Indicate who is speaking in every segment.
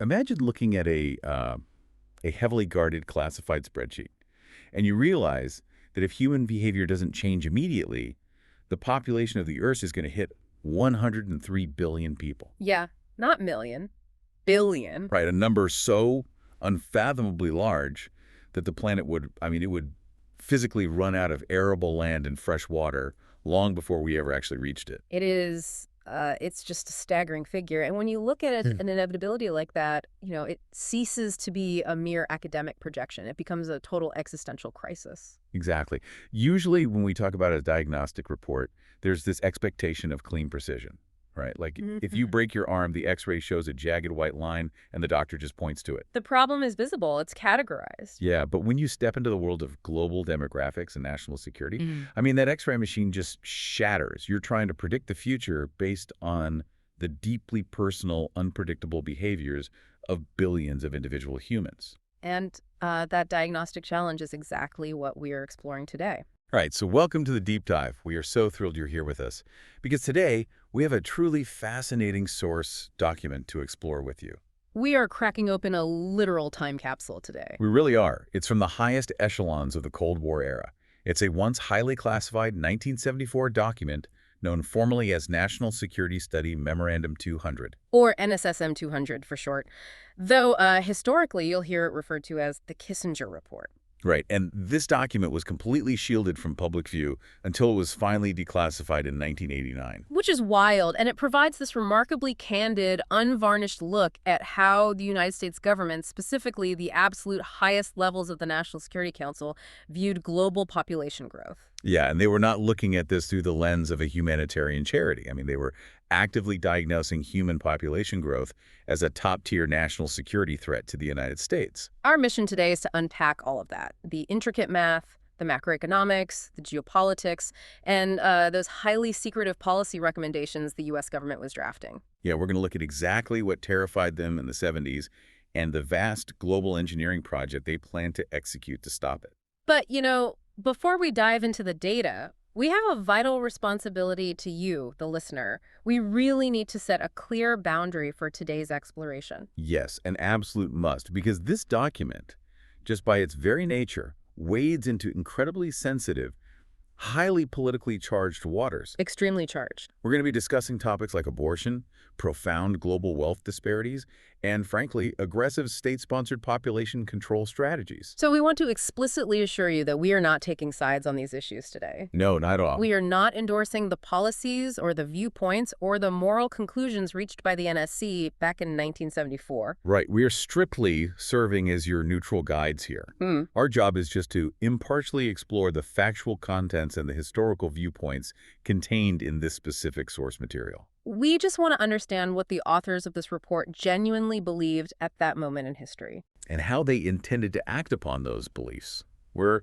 Speaker 1: Imagine looking at a heavily guarded classified spreadsheet, and you realize that if human behavior doesn't change immediately, the population of the Earth is going to hit 103 billion people.
Speaker 2: Yeah, not million, billion.
Speaker 1: Right, a number so unfathomably large that the planet it would physically run out of arable land and fresh water long before we ever actually reached it.
Speaker 2: It's just a staggering figure. And when you look at an inevitability like that, it ceases to be a mere academic projection. It becomes a total existential crisis.
Speaker 1: Exactly. Usually when we talk about a diagnostic report, there's this expectation of clean precision, right? Like if you break your arm, the x-ray shows a jagged white line and the doctor just points to it.
Speaker 2: The problem is visible. It's categorized.
Speaker 1: Yeah, but when you step into the world of global demographics and national security, that x-ray machine just shatters. You're trying to predict the future based on the deeply personal, unpredictable behaviors of billions of individual humans.
Speaker 2: And that diagnostic challenge is exactly what we are exploring today.
Speaker 1: All right, so welcome to the Deep Dive. We are so thrilled you're here with us because today we have a truly fascinating source document to explore with you.
Speaker 2: We are cracking open a literal time capsule today.
Speaker 1: We really are. It's from the highest echelons of the Cold War era. It's a once highly classified 1974 document known formally as National Security Study Memorandum 200.
Speaker 2: Or NSSM 200 for short, though historically you'll hear it referred to as the Kissinger Report.
Speaker 1: Right, and this document was completely shielded from public view until it was finally declassified in 1989.
Speaker 2: Which is wild, and it provides this remarkably candid, unvarnished look at how the United States government, specifically the absolute highest levels of the National Security Council, viewed global population growth.
Speaker 1: Yeah, and they were not looking at this through the lens of a humanitarian charity. They were actively diagnosing human population growth as a top-tier national security threat to the United States.
Speaker 2: Our mission today is to unpack all of that, the intricate math, the macroeconomics, the geopolitics, and those highly secretive policy recommendations the U.S. government was drafting.
Speaker 1: Yeah, we're going to look at exactly what terrified them in the 70s and the vast global engineering project they plan to execute to stop it.
Speaker 2: But, before we dive into the data, we have a vital responsibility to you, the listener. We really need to set a clear boundary for today's exploration.
Speaker 1: Yes, an absolute must, because this document, just by its very nature, wades into incredibly sensitive, highly politically charged waters.
Speaker 2: Extremely charged.
Speaker 1: We're going to be discussing topics like abortion, profound global wealth disparities, and, frankly, aggressive state-sponsored population control strategies.
Speaker 2: So we want to explicitly assure you that we are not taking sides on these issues today.
Speaker 1: No, not at all.
Speaker 2: We are not endorsing the policies or the viewpoints or the moral conclusions reached by the NSC back in 1974.
Speaker 1: Right. We are strictly serving as your neutral guides here. Our job is just to impartially explore the factual contents and the historical viewpoints contained in this specific source material.
Speaker 2: We just want to understand what the authors of this report genuinely believed at that moment in history.
Speaker 1: And how they intended to act upon those beliefs. We're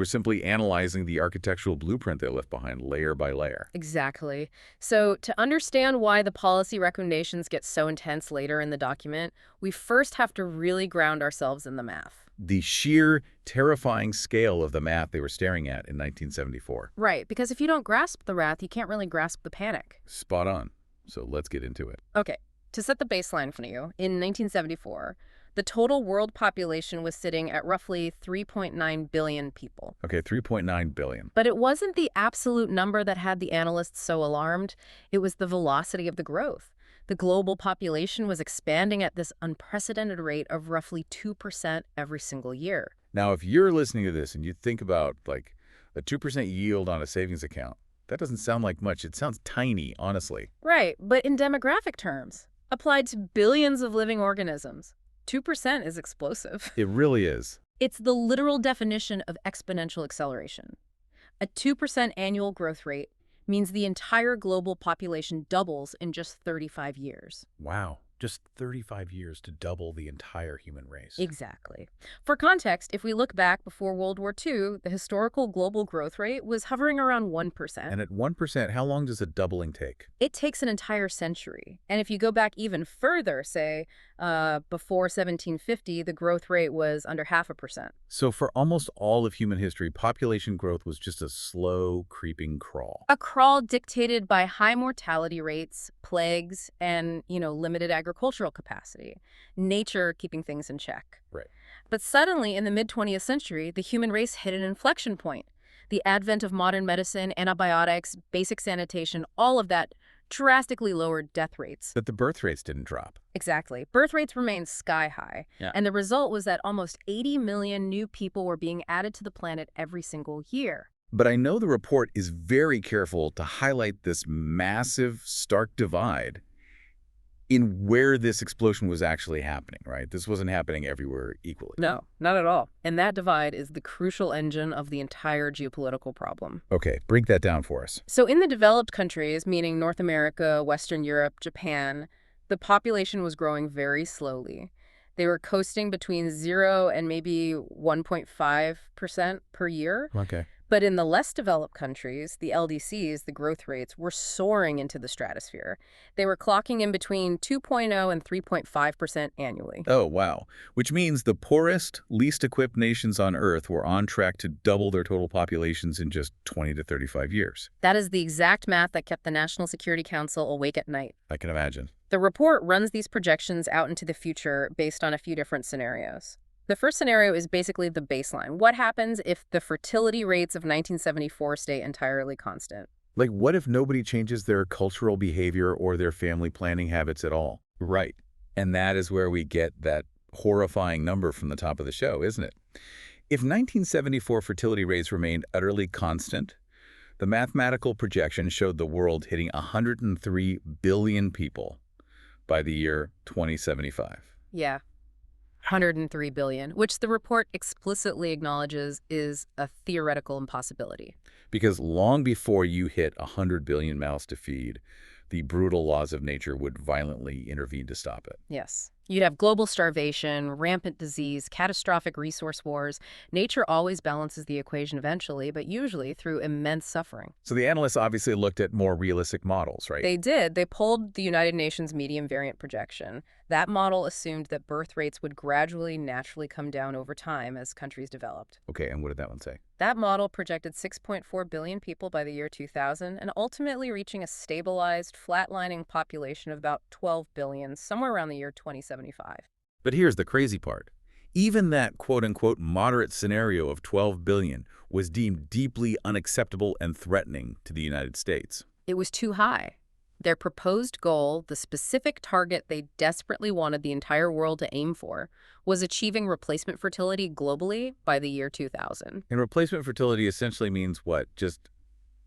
Speaker 1: simply analyzing the architectural blueprint they left behind layer by layer.
Speaker 2: Exactly. So to understand why the policy recommendations get so intense later in the document, we first have to really ground ourselves in the math.
Speaker 1: The sheer, terrifying scale of the math they were staring at in 1974.
Speaker 2: Right, because if you don't grasp the math, you can't really grasp the panic.
Speaker 1: Spot on. So let's get into it.
Speaker 2: Okay, to set the baseline for you, in 1974, the total world population was sitting at roughly 3.9 billion people.
Speaker 1: Okay, 3.9 billion.
Speaker 2: But it wasn't the absolute number that had the analysts so alarmed. It was the velocity of the growth. The global population was expanding at this unprecedented rate of roughly 2% every single year.
Speaker 1: Now, if you're listening to this and you think about like a 2% yield on a savings account, that doesn't sound like much. It sounds tiny, honestly.
Speaker 2: Right, but in demographic terms, applied to billions of living organisms, 2% is explosive.
Speaker 1: It really is.
Speaker 2: It's the literal definition of exponential acceleration. A 2% annual growth rate means the entire global population doubles in just 35 years.
Speaker 1: Wow. Just 35 years to double the entire human race.
Speaker 2: Exactly. For context, if we look back before World War II, the historical global growth rate was hovering around 1%.
Speaker 1: And at 1%, how long does a doubling take?
Speaker 2: It takes an entire century. And if you go back even further, say, before 1750, the growth rate was under 0.5%.
Speaker 1: So for almost all of human history, population growth was just a slow, creeping crawl.
Speaker 2: A crawl dictated by high mortality rates, plagues, and, limited agriculture agricultural capacity, nature keeping things in check.
Speaker 1: Right.
Speaker 2: But suddenly, in the mid-20th century, the human race hit an inflection point. The advent of modern medicine, antibiotics, basic sanitation, all of that drastically lowered death rates.
Speaker 1: But the birth rates didn't drop.
Speaker 2: Exactly. Birth rates remained sky high.
Speaker 1: Yeah.
Speaker 2: And the result was that almost 80 million new people were being added to the planet every single year.
Speaker 1: But I know the report is very careful to highlight this massive, stark divide in where this explosion was actually happening, right? This wasn't happening everywhere equally.
Speaker 2: No, not at all. And that divide is the crucial engine of the entire geopolitical problem.
Speaker 1: Okay, break that down for us.
Speaker 2: So in the developed countries, meaning North America, Western Europe, Japan, the population was growing very slowly. They were coasting between 0 and maybe 1.5% per year.
Speaker 1: Okay.
Speaker 2: But in the less developed countries, the LDCs, the growth rates, were soaring into the stratosphere. They were clocking in between 2.0 and 3.5% annually.
Speaker 1: Oh, wow. Which means the poorest, least equipped nations on Earth were on track to double their total populations in just 20 to 35 years.
Speaker 2: That is the exact math that kept the National Security Council awake at night.
Speaker 1: I can imagine.
Speaker 2: The report runs these projections out into the future based on a few different scenarios. The first scenario is basically the baseline. What happens if the fertility rates of 1974 stay entirely constant?
Speaker 1: Like, what if nobody changes their cultural behavior or their family planning habits at all? Right. And that is where we get that horrifying number from the top of the show, isn't it? If 1974 fertility rates remained utterly constant, the mathematical projection showed the world hitting 103 billion people by the year 2075.
Speaker 2: Yeah. 103 billion, which the report explicitly acknowledges is a theoretical impossibility.
Speaker 1: Because long before you hit 100 billion mouths to feed, the brutal laws of nature would violently intervene to stop it.
Speaker 2: Yes. You'd have global starvation, rampant disease, catastrophic resource wars. Nature always balances the equation eventually, but usually through immense suffering.
Speaker 1: So the analysts obviously looked at more realistic models, right?
Speaker 2: They did. They pulled the United Nations medium variant projection. That model assumed that birth rates would gradually, naturally come down over time as countries developed.
Speaker 1: Okay, and what did that one say?
Speaker 2: That model projected 6.4 billion people by the year 2000 and ultimately reaching a stabilized, flatlining population of about 12 billion somewhere around the year 2075.
Speaker 1: But here's the crazy part. Even that quote-unquote moderate scenario of 12 billion was deemed deeply unacceptable and threatening to the United States.
Speaker 2: It was too high. Their proposed goal, the specific target they desperately wanted the entire world to aim for, was achieving replacement fertility globally by the year 2000.
Speaker 1: And replacement fertility essentially means what? Just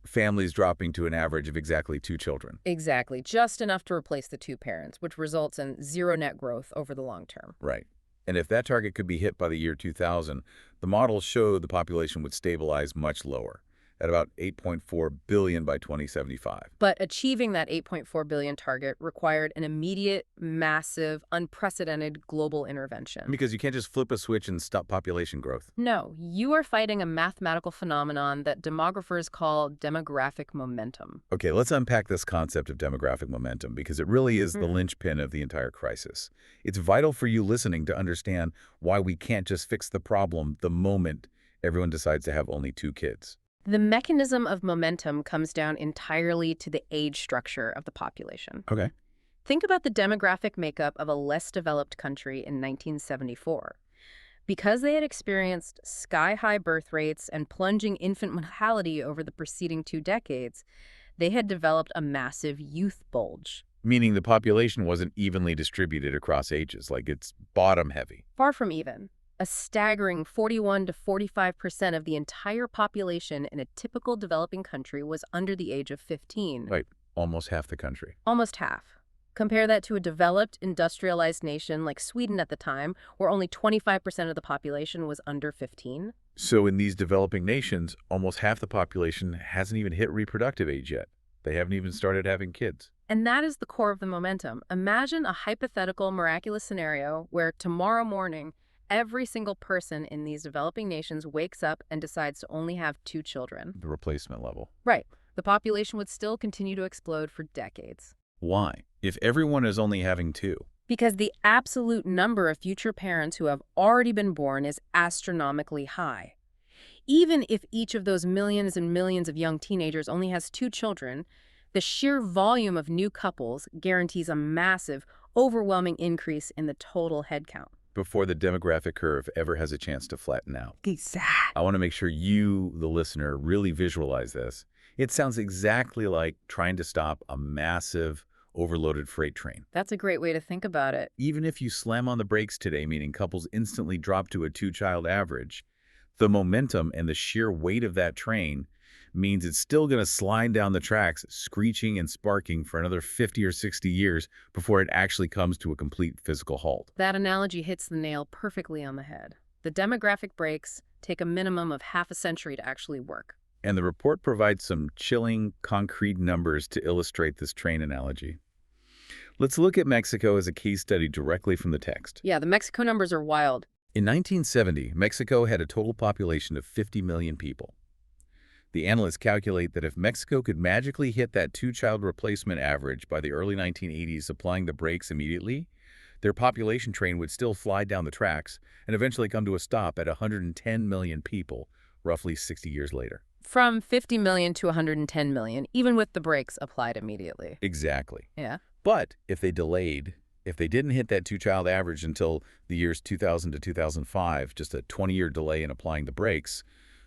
Speaker 1: families dropping to an average of exactly 2 children.
Speaker 2: Exactly, just enough to replace the 2 parents, which results in 0 net growth over the long term.
Speaker 1: Right. And if that target could be hit by the year 2000, the models showed the population would stabilize much lower, at about 8.4 billion by 2075.
Speaker 2: But achieving that 8.4 billion target required an immediate, massive, unprecedented global intervention.
Speaker 1: Because you can't just flip a switch and stop population growth.
Speaker 2: No, you are fighting a mathematical phenomenon that demographers call demographic momentum.
Speaker 1: Okay, let's unpack this concept of demographic momentum because it really is the linchpin of the entire crisis. It's vital for you listening to understand why we can't just fix the problem the moment everyone decides to have only 2 kids.
Speaker 2: The mechanism of momentum comes down entirely to the age structure of the population.
Speaker 1: Okay.
Speaker 2: Think about the demographic makeup of a less developed country in 1974. Because they had experienced sky-high birth rates and plunging infant mortality over the preceding 2 decades, they had developed a massive youth bulge.
Speaker 1: Meaning the population wasn't evenly distributed across ages, like it's bottom-heavy.
Speaker 2: Far from even. A staggering 41 to 45% of the entire population in a typical developing country was under the age of 15.
Speaker 1: Right, almost half the country.
Speaker 2: Almost half. Compare that to a developed, industrialized nation like Sweden at the time, where only 25% of the population was under 15.
Speaker 1: So in these developing nations, almost half the population hasn't even hit reproductive age yet. They haven't even started having kids.
Speaker 2: And that is the core of the momentum. Imagine a hypothetical, miraculous scenario where tomorrow morning, every single person in these developing nations wakes up and decides to only have 2 children.
Speaker 1: The replacement level.
Speaker 2: Right. The population would still continue to explode for decades.
Speaker 1: Why? If everyone is only having 2.
Speaker 2: Because the absolute number of future parents who have already been born is astronomically high. Even if each of those millions and millions of young teenagers only has 2 children, the sheer volume of new couples guarantees a massive, overwhelming increase in the total headcount.
Speaker 1: Before the demographic curve ever has a chance to flatten out.
Speaker 2: Exactly.
Speaker 1: I want to make sure you, the listener, really visualize this. It sounds exactly like trying to stop a massive, overloaded freight train.
Speaker 2: That's a great way to think about it.
Speaker 1: Even if you slam on the brakes today, meaning couples instantly drop to a two-child average, the momentum and the sheer weight of that train means it's still going to slide down the tracks, screeching and sparking for another 50 or 60 years before it actually comes to a complete physical halt.
Speaker 2: That analogy hits the nail perfectly on the head. The demographic breaks take a minimum of half a century to actually work.
Speaker 1: And the report provides some chilling, concrete numbers to illustrate this train analogy. Let's look at Mexico as a case study directly from the text.
Speaker 2: Yeah, the Mexico numbers are wild.
Speaker 1: In 1970, Mexico had a total population of 50 million people. The analysts calculate that if Mexico could magically hit that two-child replacement average by the early 1980s, applying the brakes immediately, their population train would still fly down the tracks and eventually come to a stop at 110 million people, roughly 60 years later.
Speaker 2: From 50 million to 110 million, even with the brakes applied immediately.
Speaker 1: Exactly.
Speaker 2: Yeah.
Speaker 1: But if they didn't hit that two-child average until the years 2000 to 2005, just a 20-year delay in applying the brakes,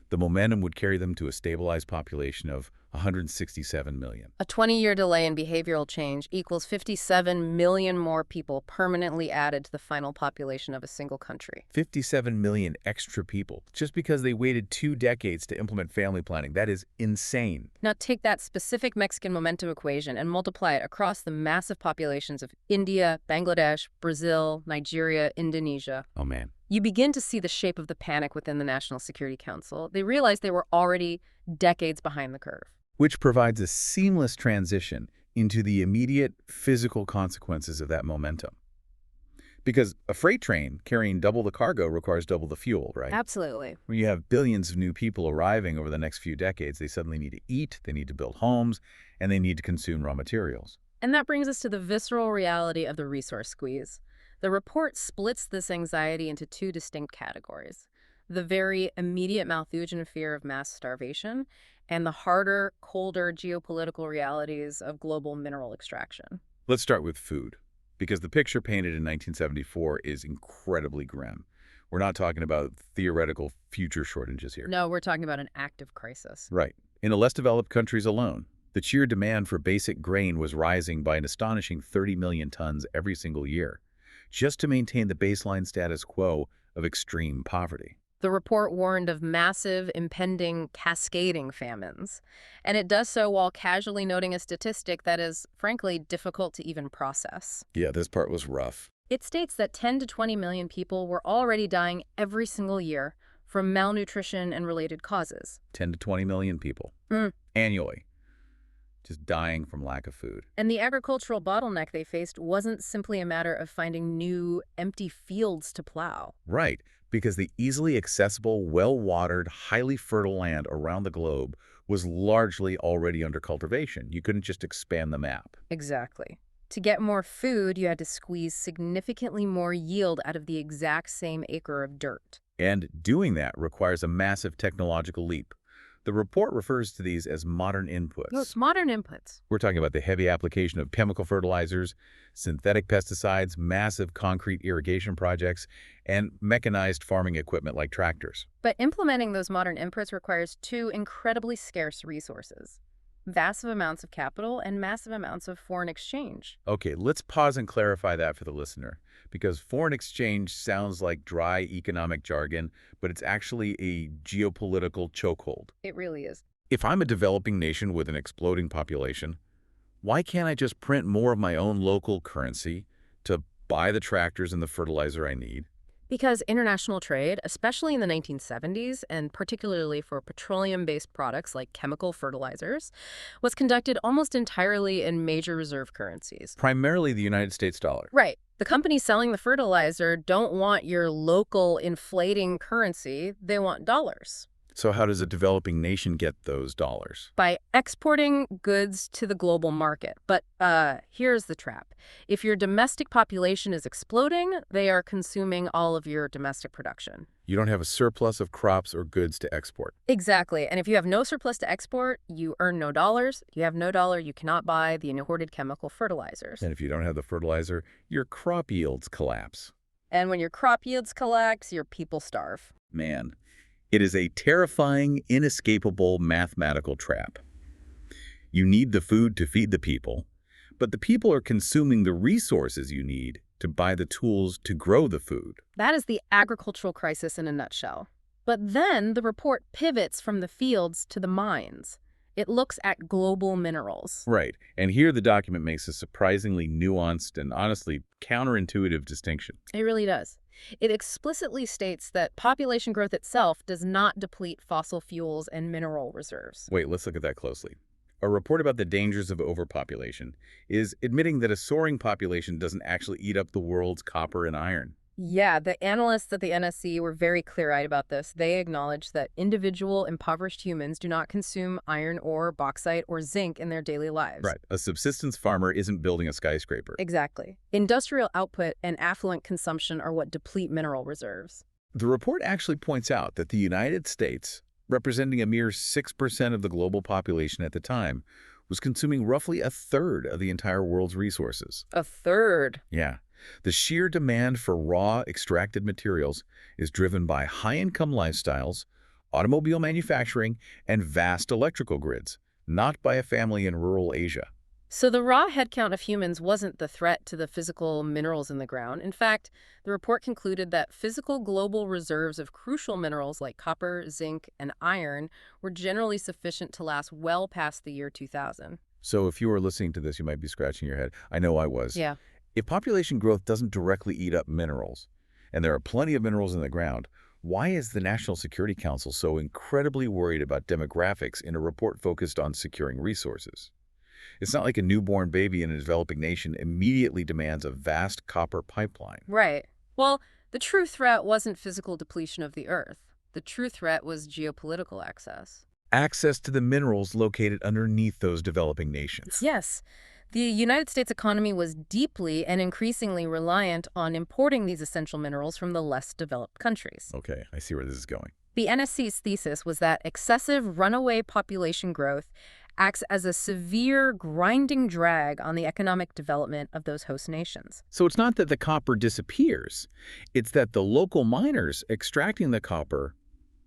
Speaker 1: the momentum would carry them to a stabilized population of 167 million.
Speaker 2: A 20-year delay in behavioral change equals 57 million more people permanently added to the final population of a single country.
Speaker 1: 57 million extra people, just because they waited 2 decades to implement family planning. That is insane.
Speaker 2: Now take that specific Mexican momentum equation and multiply it across the massive populations of India, Bangladesh, Brazil, Nigeria, Indonesia.
Speaker 1: Oh, man.
Speaker 2: You begin to see the shape of the panic within the National Security Council. They realized they were already decades behind the curve.
Speaker 1: Which provides a seamless transition into the immediate physical consequences of that momentum. Because a freight train carrying double the cargo requires double the fuel, right?
Speaker 2: Absolutely.
Speaker 1: When you have billions of new people arriving over the next few decades, they suddenly need to eat, they need to build homes, and they need to consume raw materials.
Speaker 2: And that brings us to the visceral reality of the resource squeeze. The report splits this anxiety into 2 distinct categories: the very immediate Malthusian fear of mass starvation and the harder, colder geopolitical realities of global mineral extraction.
Speaker 1: Let's start with food, because the picture painted in 1974 is incredibly grim. We're not talking about theoretical future shortages here.
Speaker 2: No, we're talking about an active crisis.
Speaker 1: Right. In the less developed countries alone, the sheer demand for basic grain was rising by an astonishing 30 million tons every single year, just to maintain the baseline status quo of extreme poverty.
Speaker 2: The report warned of massive, impending, cascading famines, and it does so while casually noting a statistic that is, frankly, difficult to even process.
Speaker 1: Yeah, this part was rough.
Speaker 2: It states that 10 to 20 million people were already dying every single year from malnutrition and related causes.
Speaker 1: 10 to 20 million people annually, just dying from lack of food.
Speaker 2: And the agricultural bottleneck they faced wasn't simply a matter of finding new, empty fields to plow.
Speaker 1: Right, because the easily accessible, well-watered, highly fertile land around the globe was largely already under cultivation. You couldn't just expand the map.
Speaker 2: Exactly. To get more food, you had to squeeze significantly more yield out of the exact same acre of dirt.
Speaker 1: And doing that requires a massive technological leap. The report refers to these as modern inputs.
Speaker 2: No, it's modern inputs.
Speaker 1: We're talking about the heavy application of chemical fertilizers, synthetic pesticides, massive concrete irrigation projects, and mechanized farming equipment like tractors.
Speaker 2: But implementing those modern inputs requires 2 incredibly scarce resources: massive amounts of capital and massive amounts of foreign exchange.
Speaker 1: Okay, let's pause and clarify that for the listener, because foreign exchange sounds like dry economic jargon, but it's actually a geopolitical chokehold.
Speaker 2: It really is.
Speaker 1: If I'm a developing nation with an exploding population, why can't I just print more of my own local currency to buy the tractors and the fertilizer I need?
Speaker 2: Because international trade, especially in the 1970s, and particularly for petroleum-based products like chemical fertilizers, was conducted almost entirely in major reserve currencies.
Speaker 1: Primarily the United States dollar.
Speaker 2: Right. The companies selling the fertilizer don't want your local inflating currency. They want dollars.
Speaker 1: So how does a developing nation get those dollars?
Speaker 2: By exporting goods to the global market. But here's the trap. If your domestic population is exploding, they are consuming all of your domestic production.
Speaker 1: You don't have a surplus of crops or goods to export.
Speaker 2: Exactly. And if you have no surplus to export, you earn no dollars. You have no dollar, you cannot buy the imported chemical fertilizers.
Speaker 1: And if you don't have the fertilizer, your crop yields collapse.
Speaker 2: And when your crop yields collapse, your people starve.
Speaker 1: Man, it is a terrifying, inescapable mathematical trap. You need the food to feed the people, but the people are consuming the resources you need to buy the tools to grow the food.
Speaker 2: That is the agricultural crisis in a nutshell. But then the report pivots from the fields to the mines. It looks at global minerals.
Speaker 1: Right, and here the document makes a surprisingly nuanced and honestly counterintuitive distinction.
Speaker 2: It really does. It explicitly states that population growth itself does not deplete fossil fuels and mineral reserves.
Speaker 1: Wait, let's look at that closely. A report about the dangers of overpopulation is admitting that a soaring population doesn't actually eat up the world's copper and iron.
Speaker 2: Yeah, the analysts at the NSC were very clear-eyed about this. They acknowledged that individual impoverished humans do not consume iron ore, bauxite, or zinc in their daily lives.
Speaker 1: Right. A subsistence farmer isn't building a skyscraper.
Speaker 2: Exactly. Industrial output and affluent consumption are what deplete mineral reserves.
Speaker 1: The report actually points out that the United States, representing a mere 6% of the global population at the time, was consuming roughly a third of the entire world's resources.
Speaker 2: A third.
Speaker 1: Yeah. The sheer demand for raw, extracted materials is driven by high-income lifestyles, automobile manufacturing, and vast electrical grids, not by a family in rural Asia.
Speaker 2: So the raw headcount of humans wasn't the threat to the physical minerals in the ground. In fact, the report concluded that physical global reserves of crucial minerals like copper, zinc, and iron were generally sufficient to last well past the year 2000.
Speaker 1: So if you were listening to this, you might be scratching your head. I know I was.
Speaker 2: Yeah.
Speaker 1: If population growth doesn't directly eat up minerals, and there are plenty of minerals in the ground, why is the National Security Council so incredibly worried about demographics in a report focused on securing resources? It's not like a newborn baby in a developing nation immediately demands a vast copper pipeline.
Speaker 2: Right. Well, the true threat wasn't physical depletion of the Earth. The true threat was geopolitical access.
Speaker 1: Access to the minerals located underneath those developing nations.
Speaker 2: Yes. The United States economy was deeply and increasingly reliant on importing these essential minerals from the less developed countries.
Speaker 1: Okay, I see where this is going.
Speaker 2: The NSC's thesis was that excessive runaway population growth acts as a severe grinding drag on the economic development of those host nations.
Speaker 1: So it's not that the copper disappears, it's that the local miners extracting the copper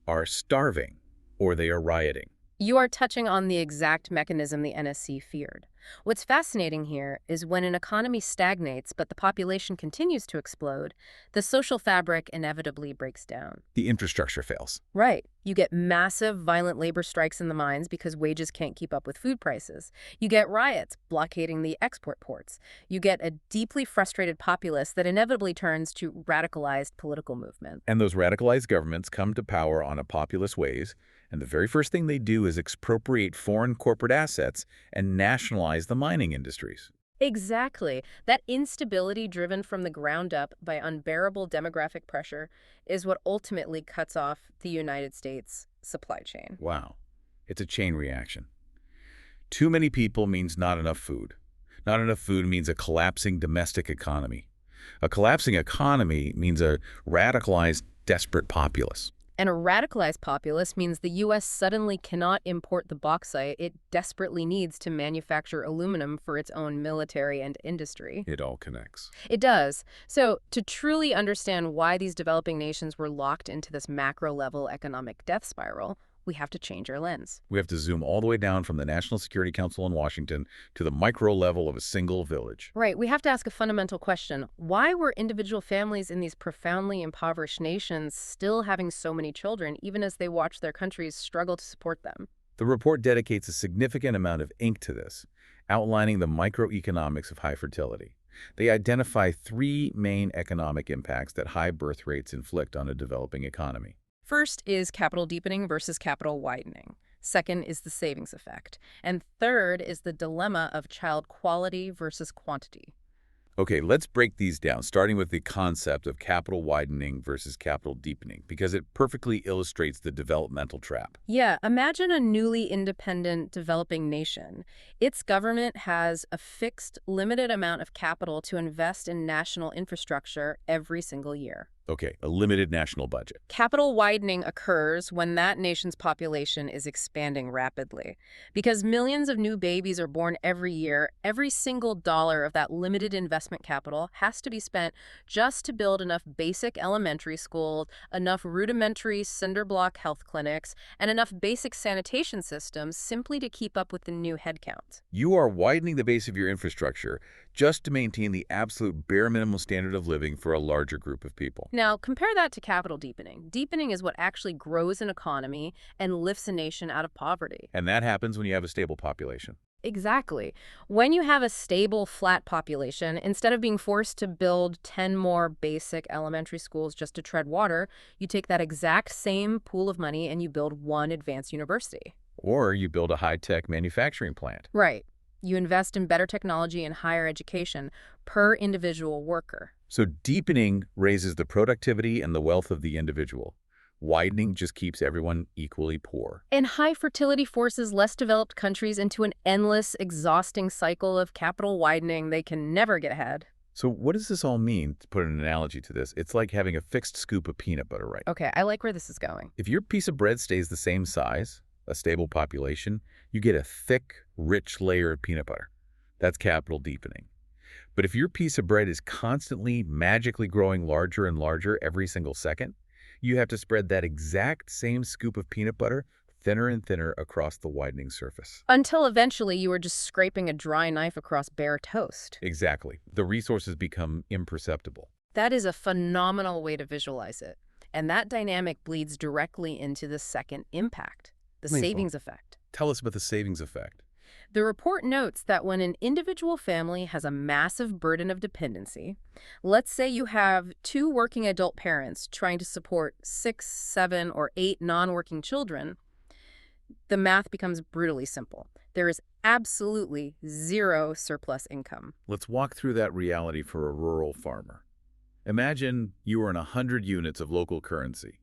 Speaker 1: are starving or they are rioting.
Speaker 2: You are touching on the exact mechanism the NSC feared. What's fascinating here is when an economy stagnates but the population continues to explode, the social fabric inevitably breaks down.
Speaker 1: The infrastructure fails.
Speaker 2: Right. You get massive, violent labor strikes in the mines because wages can't keep up with food prices. You get riots blockading the export ports. You get a deeply frustrated populace that inevitably turns to radicalized political movement.
Speaker 1: And those radicalized governments come to power on a populist ways, and the very first thing they do is expropriate foreign corporate assets and nationalize the mining industries.
Speaker 2: Exactly. That instability driven from the ground up by unbearable demographic pressure is what ultimately cuts off the United States supply chain.
Speaker 1: Wow. It's a chain reaction. Too many people means not enough food. Not enough food means a collapsing domestic economy. A collapsing economy means a radicalized, desperate populace.
Speaker 2: And a radicalized populace means the U.S. suddenly cannot import the bauxite it desperately needs to manufacture aluminum for its own military and industry.
Speaker 1: It all connects.
Speaker 2: It does. So, to truly understand why these developing nations were locked into this macro-level economic death spiral, we have to change our lens.
Speaker 1: We have to zoom all the way down from the National Security Council in Washington to the micro level of a single village.
Speaker 2: Right. We have to ask a fundamental question. Why were individual families in these profoundly impoverished nations still having so many children, even as they watched their countries struggle to support them?
Speaker 1: The report dedicates a significant amount of ink to this, outlining the microeconomics of high fertility. They identify three main economic impacts that high birth rates inflict on a developing economy.
Speaker 2: First is capital deepening versus capital widening. Second is the savings effect. And third is the dilemma of child quality versus quantity.
Speaker 1: Okay, let's break these down, starting with the concept of capital widening versus capital deepening, because it perfectly illustrates the developmental trap.
Speaker 2: Yeah, imagine a newly independent developing nation. Its government has a fixed, limited amount of capital to invest in national infrastructure every single year.
Speaker 1: Okay, a limited national budget.
Speaker 2: Capital widening occurs when that nation's population is expanding rapidly. Because millions of new babies are born every year, every single dollar of that limited investment capital has to be spent just to build enough basic elementary schools, enough rudimentary cinder block health clinics, and enough basic sanitation systems simply to keep up with the new headcount.
Speaker 1: You are widening the base of your infrastructure just to maintain the absolute bare minimum standard of living for a larger group of people.
Speaker 2: Now, compare that to capital deepening. Deepening is what actually grows an economy and lifts a nation out of poverty.
Speaker 1: And that happens when you have a stable population.
Speaker 2: Exactly. When you have a stable, flat population, instead of being forced to build 10 more basic elementary schools just to tread water, you take that exact same pool of money and you build one advanced university.
Speaker 1: Or you build a high-tech manufacturing plant.
Speaker 2: Right. You invest in better technology and higher education per individual worker.
Speaker 1: So deepening raises the productivity and the wealth of the individual. Widening just keeps everyone equally poor.
Speaker 2: And high fertility forces less developed countries into an endless, exhausting cycle of capital widening they can never get ahead.
Speaker 1: So what does this all mean? To put an analogy to this, it's like having a fixed scoop of peanut butter, right?
Speaker 2: Okay, I like where this is going.
Speaker 1: If your piece of bread stays the same size, a stable population, you get a thick, rich layer of peanut butter. That's capital deepening. But if your piece of bread is constantly, magically growing larger and larger every single second, you have to spread that exact same scoop of peanut butter thinner and thinner across the widening surface.
Speaker 2: Until eventually you are just scraping a dry knife across bare toast.
Speaker 1: Exactly. The resources become imperceptible.
Speaker 2: That is a phenomenal way to visualize it. And that dynamic bleeds directly into the second impact, the savings effect.
Speaker 1: Tell us about the savings effect.
Speaker 2: The report notes that when an individual family has a massive burden of dependency, let's say you have 2 working adult parents trying to support 6, 7, or 8 non-working children, the math becomes brutally simple. There is absolutely zero surplus income.
Speaker 1: Let's walk through that reality for a rural farmer. Imagine you are in 100 units of local currency.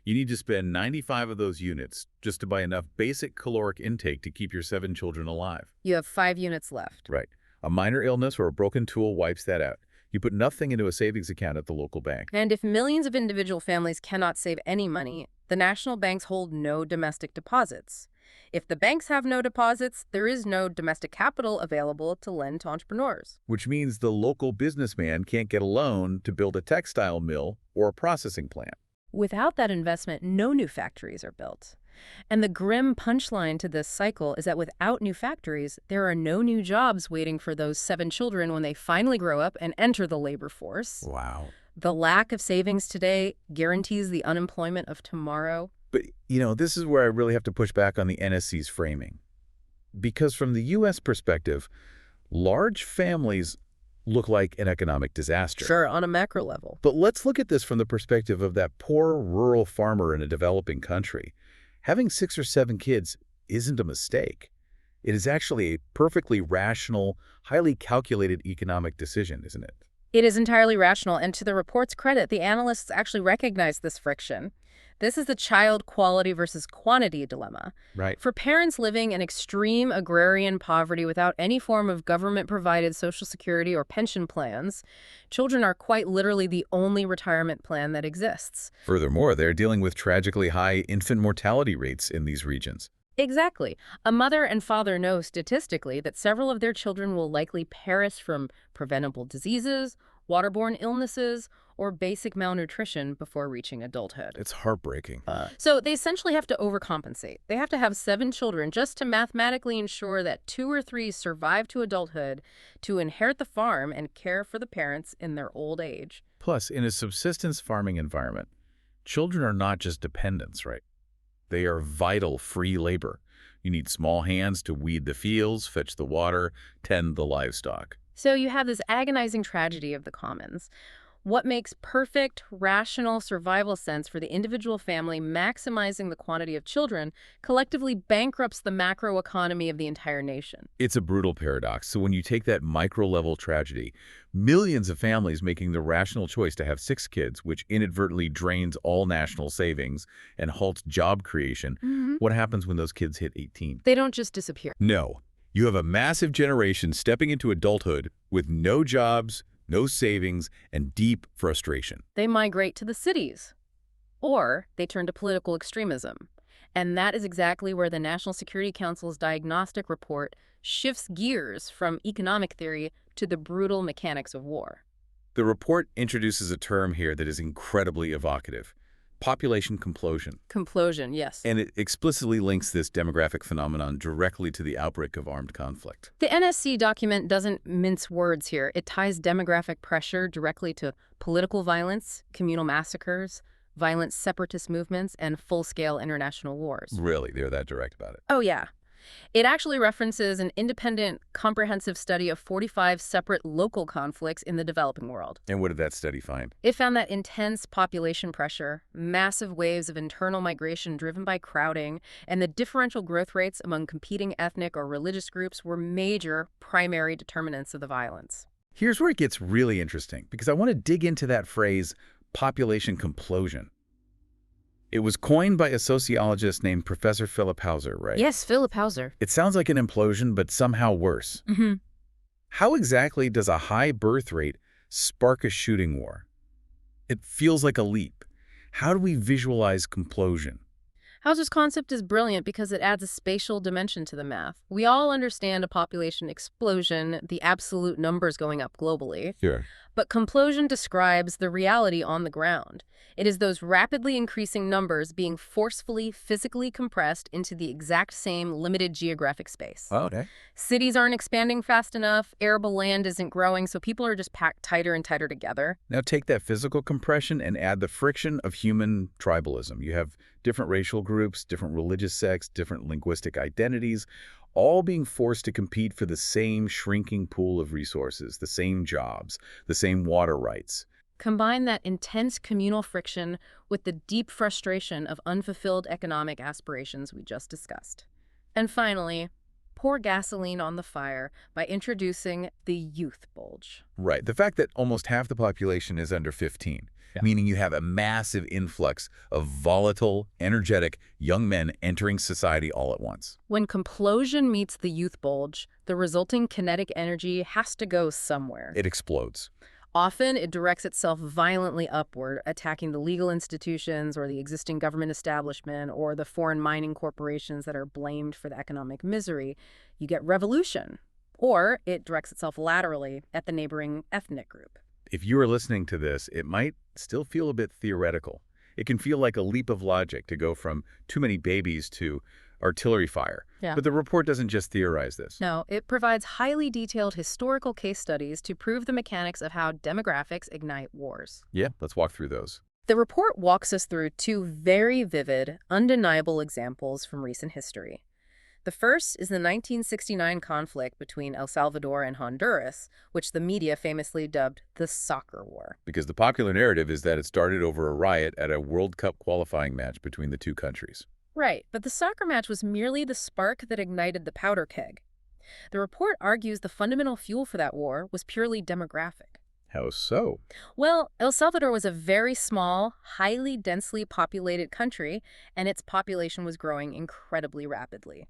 Speaker 1: You need to spend 95 of those units just to buy enough basic caloric intake to keep your 7 children alive.
Speaker 2: You have 5 units left.
Speaker 1: Right. A minor illness or a broken tool wipes that out. You put nothing into a savings account at the local bank.
Speaker 2: And if millions of individual families cannot save any money, the national banks hold no domestic deposits. If the banks have no deposits, there is no domestic capital available to lend to entrepreneurs.
Speaker 1: Which means the local businessman can't get a loan to build a textile mill or a processing plant.
Speaker 2: Without that investment, no new factories are built. And the grim punchline to this cycle is that without new factories, there are no new jobs waiting for those 7 children when they finally grow up and enter the labor force.
Speaker 1: Wow.
Speaker 2: The lack of savings today guarantees the unemployment of tomorrow.
Speaker 1: But, this is where I really have to push back on the NSC's framing. Because from the U.S. perspective, large families look like an economic disaster.
Speaker 2: Sure, on a macro level.
Speaker 1: But let's look at this from the perspective of that poor rural farmer in a developing country. Having 6 or 7 kids isn't a mistake. It is actually a perfectly rational, highly calculated economic decision, isn't it?
Speaker 2: It is entirely rational, and to the report's credit, the analysts actually recognize this friction. This is the child quality versus quantity dilemma.
Speaker 1: Right.
Speaker 2: For parents living in extreme agrarian poverty without any form of government-provided Social Security or pension plans, children are quite literally the only retirement plan that exists.
Speaker 1: Furthermore, they're dealing with tragically high infant mortality rates in these regions.
Speaker 2: Exactly. A mother and father know statistically that several of their children will likely perish from preventable diseases, waterborne illnesses, or basic malnutrition before reaching adulthood.
Speaker 1: It's heartbreaking.
Speaker 2: So they essentially have to overcompensate. They have to have 7 children just to mathematically ensure that 2 or 3 survive to adulthood to inherit the farm and care for the parents in their old age.
Speaker 1: Plus, in a subsistence farming environment, children are not just dependents, right? They are vital free labor. You need small hands to weed the fields, fetch the water, tend the livestock.
Speaker 2: So you have this agonizing tragedy of the commons. What makes perfect, rational survival sense for the individual family, maximizing the quantity of children, collectively bankrupts the macroeconomy of the entire nation.
Speaker 1: It's a brutal paradox. So when you take that micro-level tragedy, millions of families making the rational choice to have 6 kids, which inadvertently drains all national savings and halts job creation, what happens when those kids hit 18?
Speaker 2: They don't just disappear.
Speaker 1: No. You have a massive generation stepping into adulthood with no jobs, no savings, and deep frustration.
Speaker 2: They migrate to the cities, or they turn to political extremism. And that is exactly where the National Security Council's diagnostic report shifts gears from economic theory to the brutal mechanics of war.
Speaker 1: The report introduces a term here that is incredibly evocative: population complosion.
Speaker 2: Complosion, yes.
Speaker 1: And it explicitly links this demographic phenomenon directly to the outbreak of armed conflict.
Speaker 2: The NSC document doesn't mince words here. It ties demographic pressure directly to political violence, communal massacres, violent separatist movements, and full-scale international wars.
Speaker 1: Really? They're that direct about it?
Speaker 2: Oh, yeah. It actually references an independent, comprehensive study of 45 separate local conflicts in the developing world.
Speaker 1: And what did that study find?
Speaker 2: It found that intense population pressure, massive waves of internal migration driven by crowding, and the differential growth rates among competing ethnic or religious groups were major primary determinants of the violence.
Speaker 1: Here's where it gets really interesting, because I want to dig into that phrase, population complosion. It was coined by a sociologist named Professor Philip Hauser, right?
Speaker 2: Yes, Philip Hauser.
Speaker 1: It sounds like an implosion, but somehow worse. How exactly does a high birth rate spark a shooting war? It feels like a leap. How do we visualize complosion?
Speaker 2: Hauser's concept is brilliant because it adds a spatial dimension to the math. We all understand a population explosion, the absolute numbers going up globally.
Speaker 1: Sure.
Speaker 2: But complosion describes the reality on the ground. It is those rapidly increasing numbers being forcefully, physically compressed into the exact same limited geographic space.
Speaker 1: Oh, okay.
Speaker 2: Cities aren't expanding fast enough, arable land isn't growing, so people are just packed tighter and tighter together.
Speaker 1: Now take that physical compression and add the friction of human tribalism. You have different racial groups, different religious sects, different linguistic identities, all being forced to compete for the same shrinking pool of resources, the same jobs, the same water rights.
Speaker 2: Combine that intense communal friction with the deep frustration of unfulfilled economic aspirations we just discussed. And finally, pour gasoline on the fire by introducing the youth bulge.
Speaker 1: Right. The fact that almost half the population is under 15, meaning you have a massive influx of volatile, energetic young men entering society all at once.
Speaker 2: When complosion meets the youth bulge, the resulting kinetic energy has to go somewhere.
Speaker 1: It explodes.
Speaker 2: Often, it directs itself violently upward, attacking the legal institutions or the existing government establishment or the foreign mining corporations that are blamed for the economic misery. You get revolution. Or it directs itself laterally at the neighboring ethnic group.
Speaker 1: If you are listening to this, it might still feel a bit theoretical. It can feel like a leap of logic to go from too many babies to artillery fire.
Speaker 2: Yeah.
Speaker 1: But the report doesn't just theorize this.
Speaker 2: No, it provides highly detailed historical case studies to prove the mechanics of how demographics ignite wars.
Speaker 1: Yeah, let's walk through those.
Speaker 2: The report walks us through 2 very vivid, undeniable examples from recent history. The first is the 1969 conflict between El Salvador and Honduras, which the media famously dubbed the Soccer War.
Speaker 1: Because the popular narrative is that it started over a riot at a World Cup qualifying match between the two countries.
Speaker 2: Right, but the soccer match was merely the spark that ignited the powder keg. The report argues the fundamental fuel for that war was purely demographic.
Speaker 1: How so?
Speaker 2: Well, El Salvador was a very small, highly densely populated country, and its population was growing incredibly rapidly.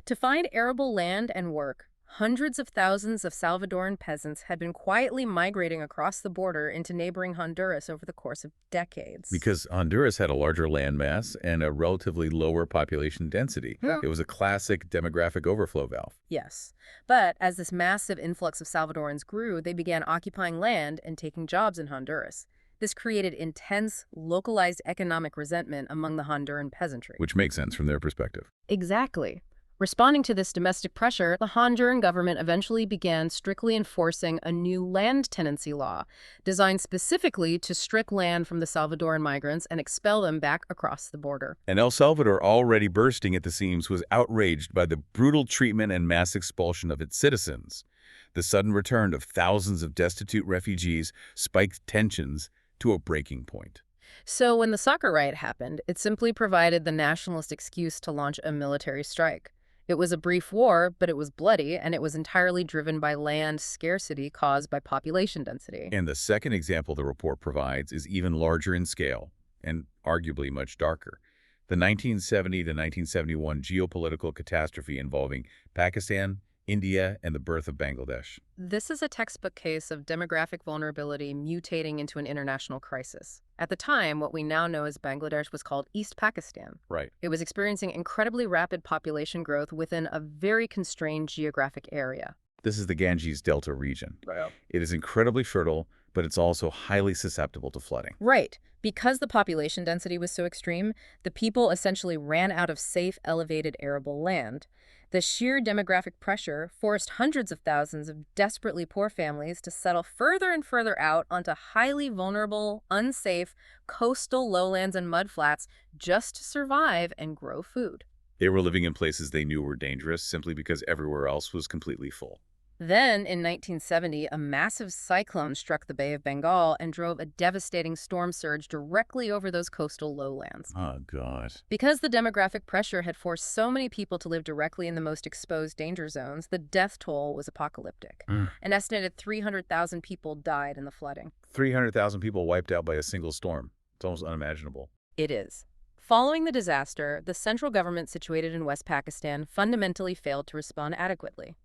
Speaker 2: To find arable land and work, hundreds of thousands of Salvadoran peasants had been quietly migrating across the border into neighboring Honduras over the course of decades.
Speaker 1: Because Honduras had a larger landmass and a relatively lower population density.
Speaker 2: Yeah.
Speaker 1: It was a classic demographic overflow valve.
Speaker 2: Yes. But as this massive influx of Salvadorans grew, they began occupying land and taking jobs in Honduras. This created intense, localized economic resentment among the Honduran peasantry.
Speaker 1: Which makes sense from their perspective.
Speaker 2: Exactly. Responding to this domestic pressure, the Honduran government eventually began strictly enforcing a new land tenancy law, designed specifically to strip land from the Salvadoran migrants and expel them back across the border.
Speaker 1: And El Salvador, already bursting at the seams, was outraged by the brutal treatment and mass expulsion of its citizens. The sudden return of thousands of destitute refugees spiked tensions to a breaking point.
Speaker 2: So when the soccer riot happened, it simply provided the nationalist excuse to launch a military strike. It was a brief war, but it was bloody, and it was entirely driven by land scarcity caused by population density.
Speaker 1: And the second example the report provides is even larger in scale and arguably much darker. The 1970 to 1971 geopolitical catastrophe involving Pakistan, India, and the birth of Bangladesh.
Speaker 2: This is a textbook case of demographic vulnerability mutating into an international crisis. At the time, what we now know as Bangladesh was called East Pakistan.
Speaker 1: Right.
Speaker 2: It was experiencing incredibly rapid population growth within a very constrained geographic area.
Speaker 1: This is the Ganges Delta region.
Speaker 2: Right.
Speaker 1: It is incredibly fertile, but it's also highly susceptible to flooding.
Speaker 2: Right. Because the population density was so extreme, the people essentially ran out of safe, elevated arable land. The sheer demographic pressure forced hundreds of thousands of desperately poor families to settle further and further out onto highly vulnerable, unsafe, coastal lowlands and mudflats just to survive and grow food.
Speaker 1: They were living in places they knew were dangerous simply because everywhere else was completely full.
Speaker 2: Then, in 1970, a massive cyclone struck the Bay of Bengal and drove a devastating storm surge directly over those coastal lowlands.
Speaker 1: Oh, God.
Speaker 2: Because the demographic pressure had forced so many people to live directly in the most exposed danger zones, the death toll was apocalyptic. An estimated 300,000 people died in the flooding.
Speaker 1: 300,000 people wiped out by a single storm. It's almost unimaginable.
Speaker 2: It is. Following the disaster, the central government situated in West Pakistan fundamentally failed to respond adequately.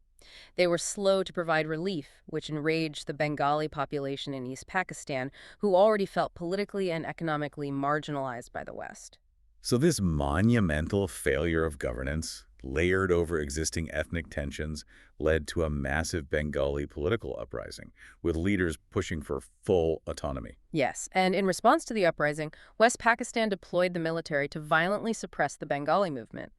Speaker 2: They were slow to provide relief, which enraged the Bengali population in East Pakistan, who already felt politically and economically marginalized by the West.
Speaker 1: So this monumental failure of governance, layered over existing ethnic tensions, led to a massive Bengali political uprising, with leaders pushing for full autonomy.
Speaker 2: Yes, and in response to the uprising, West Pakistan deployed the military to violently suppress the Bengali movement.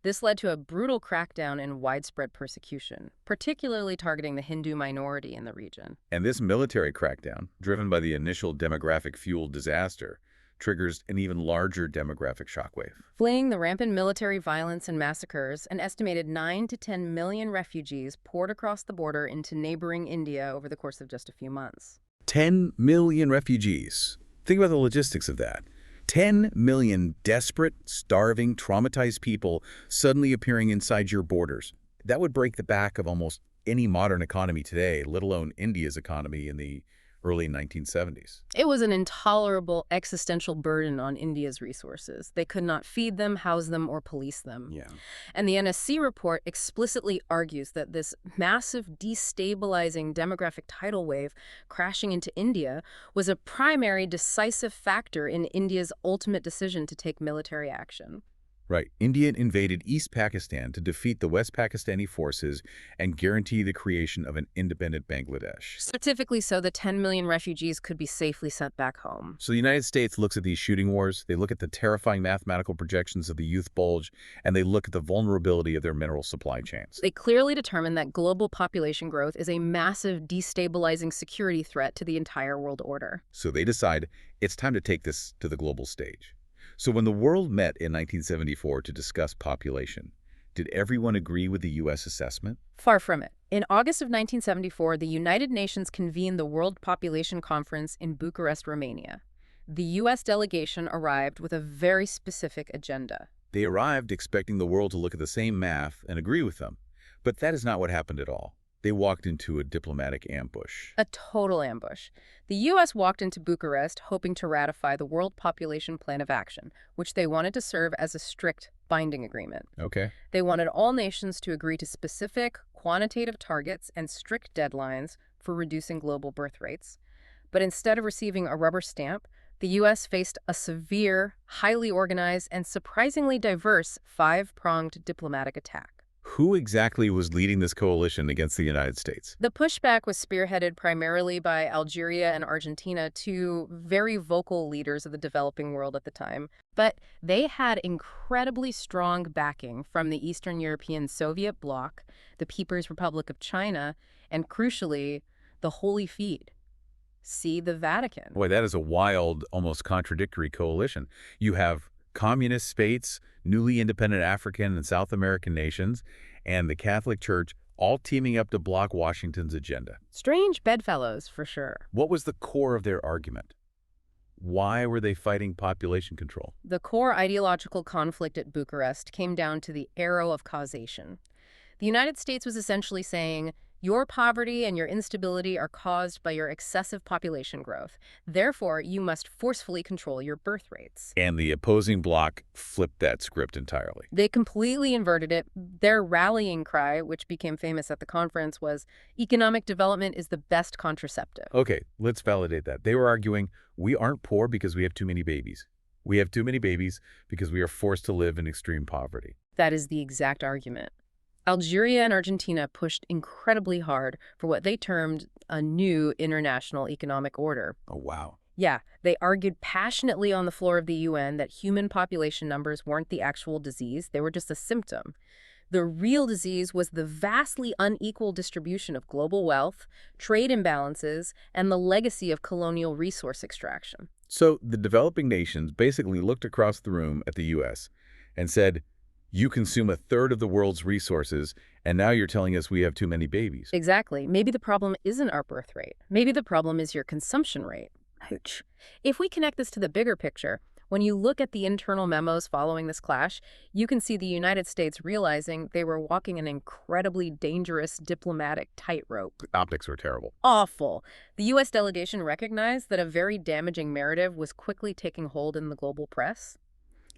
Speaker 2: This led to a brutal crackdown and widespread persecution, particularly targeting the Hindu minority in the region.
Speaker 1: And this military crackdown, driven by the initial demographic-fueled disaster, triggers an even larger demographic shockwave.
Speaker 2: Fleeing the rampant military violence and massacres, an estimated 9 to 10 million refugees poured across the border into neighboring India over the course of just a few months.
Speaker 1: 10 million refugees. Think about the logistics of that. 10 million desperate, starving, traumatized people suddenly appearing inside your borders. That would break the back of almost any modern economy today, let alone India's economy in the early 1970s.
Speaker 2: It was an intolerable existential burden on India's resources. They could not feed them, house them, or police them.
Speaker 1: Yeah.
Speaker 2: And the NSC report explicitly argues that this massive destabilizing demographic tidal wave crashing into India was a primary decisive factor in India's ultimate decision to take military action.
Speaker 1: Right. India invaded East Pakistan to defeat the West Pakistani forces and guarantee the creation of an independent Bangladesh.
Speaker 2: Specifically so the 10 million refugees could be safely sent back home.
Speaker 1: So the United States looks at these shooting wars, they look at the terrifying mathematical projections of the youth bulge, and they look at the vulnerability of their mineral supply chains.
Speaker 2: They clearly determined that global population growth is a massive destabilizing security threat to the entire world order.
Speaker 1: So they decide it's time to take this to the global stage. So when the world met in 1974 to discuss population, did everyone agree with the U.S. assessment?
Speaker 2: Far from it. In August of 1974, the United Nations convened the World Population Conference in Bucharest, Romania. The U.S. delegation arrived with a very specific agenda.
Speaker 1: They arrived expecting the world to look at the same math and agree with them. But that is not what happened at all. They walked into a diplomatic ambush.
Speaker 2: A total ambush. The U.S. walked into Bucharest hoping to ratify the World Population Plan of Action, which they wanted to serve as a strict, binding agreement.
Speaker 1: Okay.
Speaker 2: They wanted all nations to agree to specific, quantitative targets and strict deadlines for reducing global birth rates. But instead of receiving a rubber stamp, the U.S. faced a severe, highly organized, and surprisingly diverse five-pronged diplomatic attack.
Speaker 1: Who exactly was leading this coalition against the United States?
Speaker 2: The pushback was spearheaded primarily by Algeria and Argentina, two very vocal leaders of the developing world at the time. But they had incredibly strong backing from the Eastern European Soviet bloc, the People's Republic of China, and crucially, the Holy Feed. See the Vatican.
Speaker 1: Boy, that is a wild, almost contradictory coalition. You have communist states, newly independent African and South American nations, and the Catholic Church all teaming up to block Washington's agenda.
Speaker 2: Strange bedfellows, for sure.
Speaker 1: What was the core of their argument? Why were they fighting population control?
Speaker 2: The core ideological conflict at Bucharest came down to the arrow of causation. The United States was essentially saying, your poverty and your instability are caused by your excessive population growth. Therefore, you must forcefully control your birth rates.
Speaker 1: And the opposing bloc flipped that script entirely.
Speaker 2: They completely inverted it. Their rallying cry, which became famous at the conference, was economic development is the best contraceptive.
Speaker 1: Okay, let's validate that. They were arguing, we aren't poor because we have too many babies. We have too many babies because we are forced to live in extreme poverty.
Speaker 2: That is the exact argument. Algeria and Argentina pushed incredibly hard for what they termed a new international economic order.
Speaker 1: Oh, wow.
Speaker 2: Yeah, they argued passionately on the floor of the UN that human population numbers weren't the actual disease, they were just a symptom. The real disease was the vastly unequal distribution of global wealth, trade imbalances, and the legacy of colonial resource extraction.
Speaker 1: So the developing nations basically looked across the room at the U.S. and said, you consume a third of the world's resources, and now you're telling us we have too many babies.
Speaker 2: Exactly. Maybe the problem isn't our birth rate. Maybe the problem is your consumption rate. Ouch. If we connect this to the bigger picture, when you look at the internal memos following this clash, you can see the United States realizing they were walking an incredibly dangerous diplomatic tightrope.
Speaker 1: The optics were terrible.
Speaker 2: Awful. The U.S. delegation recognized that a very damaging narrative was quickly taking hold in the global press.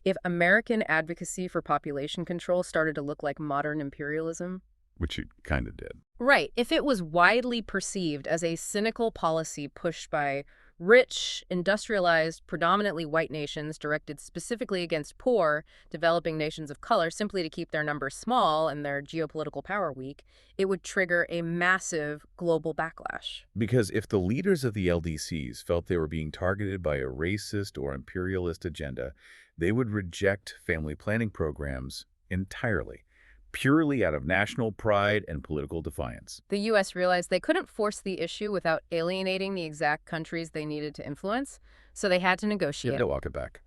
Speaker 2: If American advocacy for population control started to look like modern imperialism,
Speaker 1: Which it kind of did.
Speaker 2: right, if it was widely perceived as a cynical policy pushed by rich, industrialized, predominantly white nations directed specifically against poor, developing nations of color simply to keep their numbers small and their geopolitical power weak, it would trigger a massive global backlash.
Speaker 1: Because if the leaders of the LDCs felt they were being targeted by a racist or imperialist agenda, they would reject family planning programs entirely, purely out of national pride and political defiance.
Speaker 2: The U.S. realized they couldn't force the issue without alienating the exact countries they needed to influence, so they had to
Speaker 1: You
Speaker 2: negotiate.
Speaker 1: have to walk it back.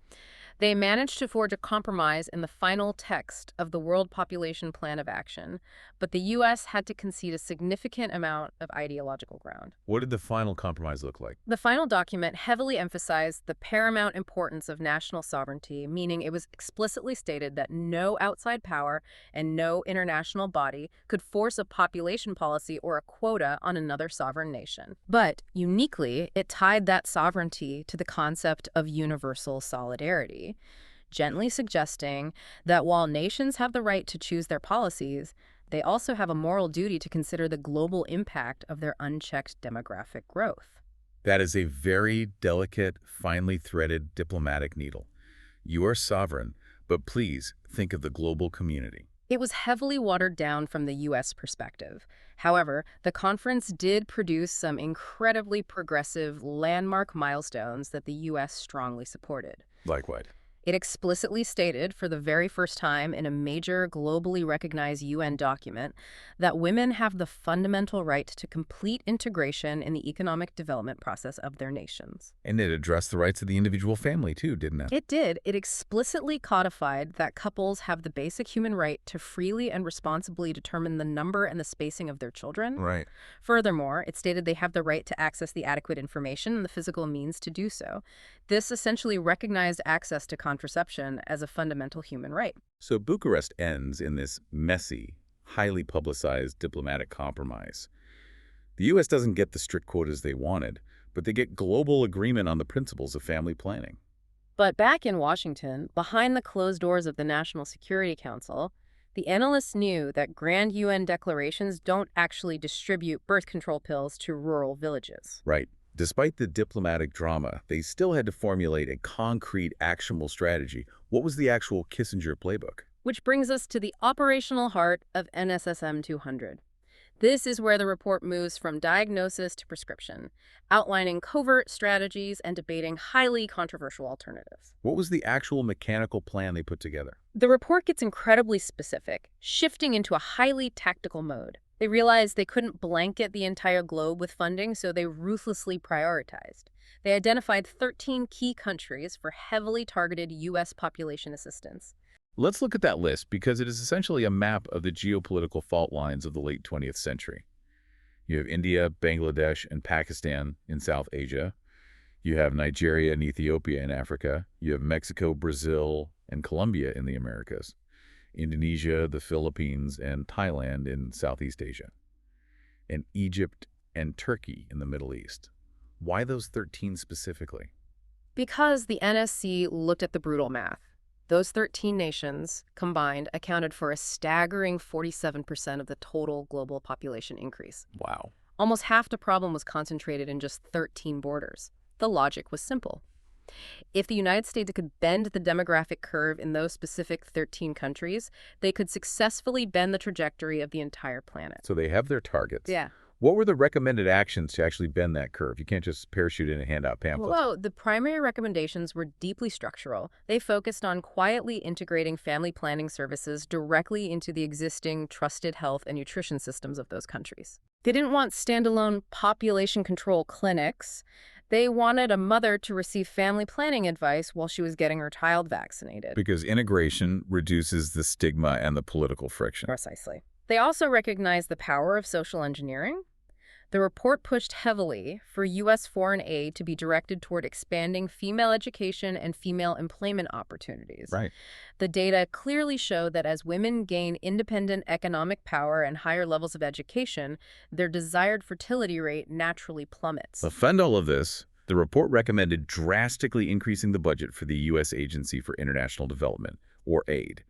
Speaker 2: They managed to forge a compromise in the final text of the World Population Plan of Action, but the U.S. had to concede a significant amount of ideological ground.
Speaker 1: What did the final compromise look like?
Speaker 2: The final document heavily emphasized the paramount importance of national sovereignty, meaning it was explicitly stated that no outside power and no international body could force a population policy or a quota on another sovereign nation. But, uniquely, it tied that sovereignty to the concept of universal solidarity, gently suggesting that while nations have the right to choose their policies, they also have a moral duty to consider the global impact of their unchecked demographic growth.
Speaker 1: That is a very delicate, finely threaded diplomatic needle. You are sovereign, but please think of the global community.
Speaker 2: It was heavily watered down from the U.S. perspective. However, the conference did produce some incredibly progressive landmark milestones that the U.S. strongly supported.
Speaker 1: Like what?
Speaker 2: It explicitly stated, for the very first time in a major globally recognized UN document, that women have the fundamental right to complete integration in the economic development process of their nations.
Speaker 1: And it addressed the rights of the individual family, too, didn't it?
Speaker 2: It did. It explicitly codified that couples have the basic human right to freely and responsibly determine the number and the spacing of their children.
Speaker 1: Right.
Speaker 2: Furthermore, it stated they have the right to access the adequate information and the physical means to do so. This essentially recognized access to contraception as a fundamental human right.
Speaker 1: So Bucharest ends in this messy, highly publicized diplomatic compromise. The U.S. doesn't get the strict quotas they wanted, but they get global agreement on the principles of family planning.
Speaker 2: But back in Washington, behind the closed doors of the National Security Council, the analysts knew that grand UN declarations don't actually distribute birth control pills to rural villages.
Speaker 1: Right. Despite the diplomatic drama, they still had to formulate a concrete, actionable strategy. What was the actual Kissinger playbook?
Speaker 2: Which brings us to the operational heart of NSSM 200. This is where the report moves from diagnosis to prescription, outlining covert strategies and debating highly controversial alternatives.
Speaker 1: What was the actual mechanical plan they put together?
Speaker 2: The report gets incredibly specific, shifting into a highly tactical mode. They realized they couldn't blanket the entire globe with funding, so they ruthlessly prioritized. They identified 13 key countries for heavily targeted U.S. population assistance.
Speaker 1: Let's look at that list because it is essentially a map of the geopolitical fault lines of the late 20th century. You have India, Bangladesh, and Pakistan in South Asia. You have Nigeria and Ethiopia in Africa. You have Mexico, Brazil, and Colombia in the Americas. Indonesia, the Philippines, and Thailand in Southeast Asia. And Egypt and Turkey in the Middle East. Why those 13 specifically?
Speaker 2: Because the NSC looked at the brutal math. Those 13 nations combined accounted for a staggering 47% of the total global population increase.
Speaker 1: Wow.
Speaker 2: Almost half the problem was concentrated in just 13 borders. The logic was simple. If the United States could bend the demographic curve in those specific 13 countries, they could successfully bend the trajectory of the entire planet.
Speaker 1: So they have their targets.
Speaker 2: Yeah.
Speaker 1: What were the recommended actions to actually bend that curve? You can't just parachute in and hand out pamphlets.
Speaker 2: Well, the primary recommendations were deeply structural. They focused on quietly integrating family planning services directly into the existing trusted health and nutrition systems of those countries. They didn't want standalone population control clinics. They wanted a mother to receive family planning advice while she was getting her child vaccinated.
Speaker 1: Because integration reduces the stigma and the political friction.
Speaker 2: Precisely. They also recognized the power of social engineering. The report pushed heavily for U.S. foreign aid to be directed toward expanding female education and female employment opportunities.
Speaker 1: Right.
Speaker 2: The data clearly showed that as women gain independent economic power and higher levels of education, their desired fertility rate naturally plummets.
Speaker 1: To fund all of this, the report recommended drastically increasing the budget for the U.S. Agency for International Development, or AID.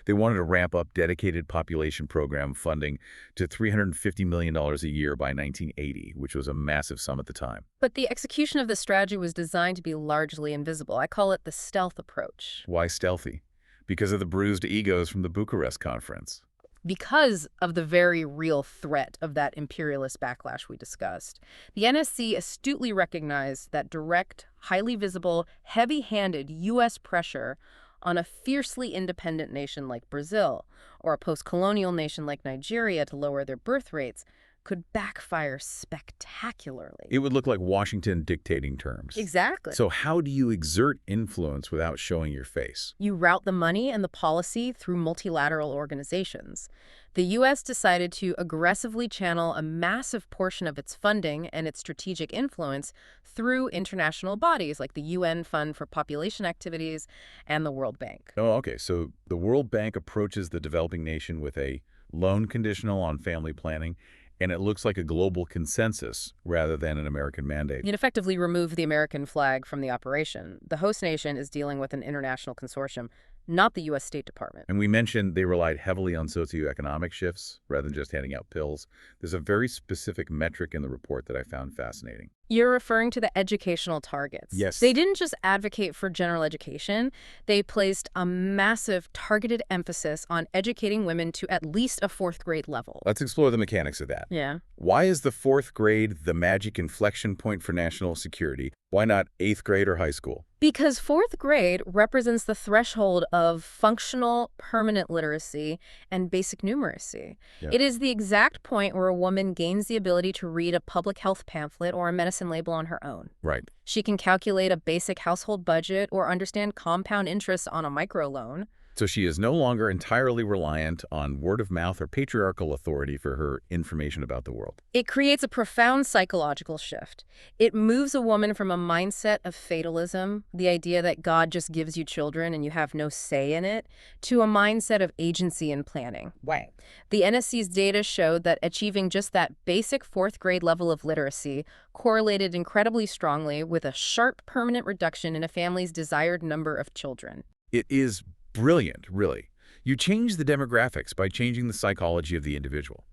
Speaker 1: They wanted to ramp up dedicated population program funding to $350 million a year by 1980, which was a massive sum at the time.
Speaker 2: But the execution of the strategy was designed to be largely invisible. I call it the stealth approach.
Speaker 1: Why stealthy? Because of the bruised egos from the Bucharest Conference.
Speaker 2: Because of the very real threat of that imperialist backlash we discussed. The NSC astutely recognized that direct, highly visible, heavy-handed U.S. pressure on a fiercely independent nation like Brazil or a post-colonial nation like Nigeria to lower their birth rates could backfire spectacularly.
Speaker 1: It would look like Washington dictating terms.
Speaker 2: Exactly.
Speaker 1: So how do you exert influence without showing your face?
Speaker 2: You route the money and the policy through multilateral organizations. The U.S. decided to aggressively channel a massive portion of its funding and its strategic influence through international bodies like the UN Fund for Population Activities and the World Bank.
Speaker 1: Oh, okay. So the World Bank approaches the developing nation with a loan conditional on family planning, and it looks like a global consensus rather than an American mandate.
Speaker 2: It effectively removed the American flag from the operation. The host nation is dealing with an international consortium, not the U.S. State Department.
Speaker 1: And we mentioned they relied heavily on socioeconomic shifts rather than just handing out pills. There's a very specific metric in the report that I found fascinating.
Speaker 2: You're referring to the educational targets.
Speaker 1: Yes.
Speaker 2: They didn't just advocate for general education. They placed a massive targeted emphasis on educating women to at least a fourth grade level.
Speaker 1: Let's explore the mechanics of that.
Speaker 2: Yeah.
Speaker 1: Why is the fourth grade the magic inflection point for national security? Why not eighth grade or high school?
Speaker 2: Because fourth grade represents the threshold of functional, permanent literacy and basic numeracy.
Speaker 1: Yeah.
Speaker 2: It is the exact point where a woman gains the ability to read a public health pamphlet or a medicine label on her own.
Speaker 1: Right.
Speaker 2: She can calculate a basic household budget or understand compound interest on a microloan.
Speaker 1: So she is no longer entirely reliant on word of mouth or patriarchal authority for her information about the world.
Speaker 2: It creates a profound psychological shift. It moves a woman from a mindset of fatalism, the idea that God just gives you children and you have no say in it, to a mindset of agency and planning.
Speaker 1: Wow.
Speaker 2: The NSC's data showed that achieving just that basic fourth grade level of literacy correlated incredibly strongly with a sharp permanent reduction in a family's desired number of children.
Speaker 1: It is brilliant, really. You change the demographics by changing the psychology of the individual.